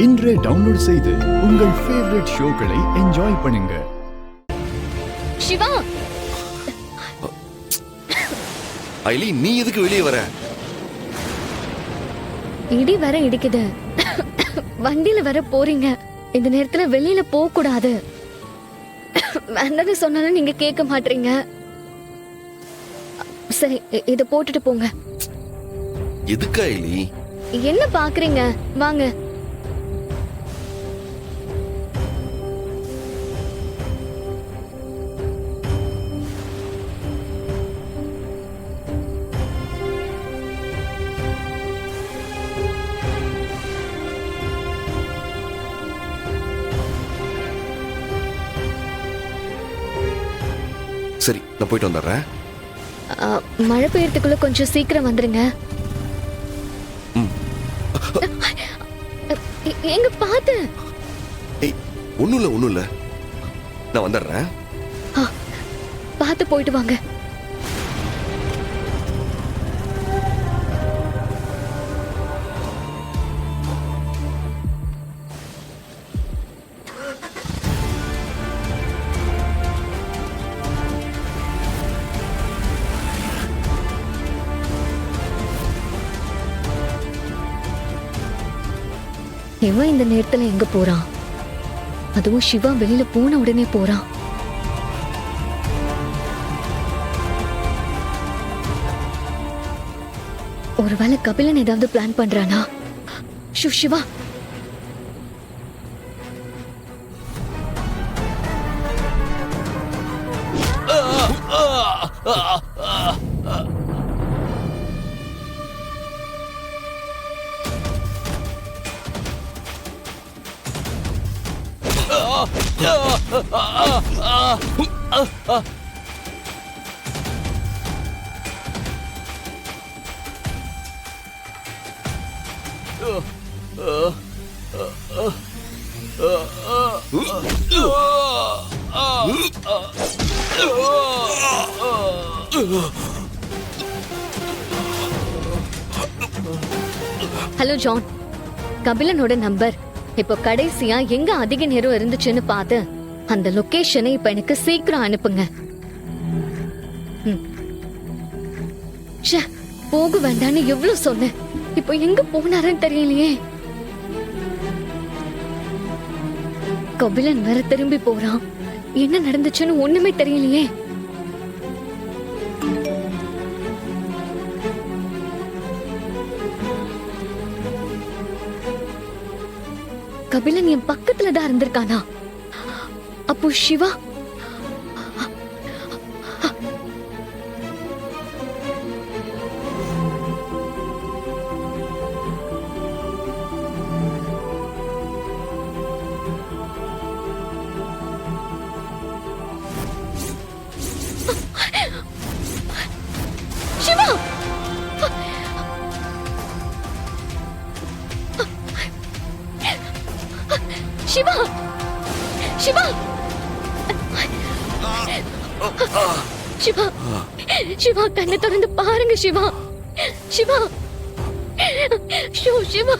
இன்றே டவுன்லோட் செய்து உங்கள் ஃபேவரட் ஷோக்களை என்ஜாய் பண்ணுங்க. சிவா, ஐலி, நீ எதுக்கு வெளியே வர? இடி வர இடிக்குது. வண்டியில வர போறீங்க. இந்த நேரத்துல வெளியில போக கூடாது. வேண்டாம்னு சொன்னாலும் நீங்க கேட்க மாட்டீங்க. சரி, இத போட்டுட்டு போங்க. எதுக்கு ஐலி? என்ன பாக்குறீங்க? வாங்க. சரி, நான் போயிட்டு வந்துடுறேன். மழை பெய்யறதுக்குள்ள கொஞ்சம் சீக்கிரம் வந்துருங்க. எங்க பாத்து? ஒண்ணும் இல்ல, நான் வந்துடுறேன். பாத்து போயிட்டு வாங்க. இவன் இந்த நேரத்துல எங்க போறான்? அதுவும் சிவா வெளியில போன உடனே போறான். ஒருவேளை கபிலன் ஏதாவது பிளான் பண்றானா? சிவா, ஹலோ ஜான், கபிலனோட நம்பர். இப்போ கடைசியா எங்க அதிக நேரம் இருந்துச்சுன்னு பார்த்து அந்த லொகேஷனை இப்ப எனக்கு சீக்கிரம் அனுப்புங்க. போக வேண்டான்னு எவ்வளவு சொன்னேன். இப்போ எங்க போனாருன்னு தெரியலையே. கபிலன் வேற திரும்பி போறான். என்ன நடந்துச்சுன்னு ஒண்ணுமே தெரியலையே. கபிலன் என் பக்கத்துல தான் இருந்திருக்கானா? அப்போ சிவா? சிவா! சிவா! சிவா! சிவா! சிவா, கண்ணை திறந்து பாருங்க சிவா. சிவா! சிவா!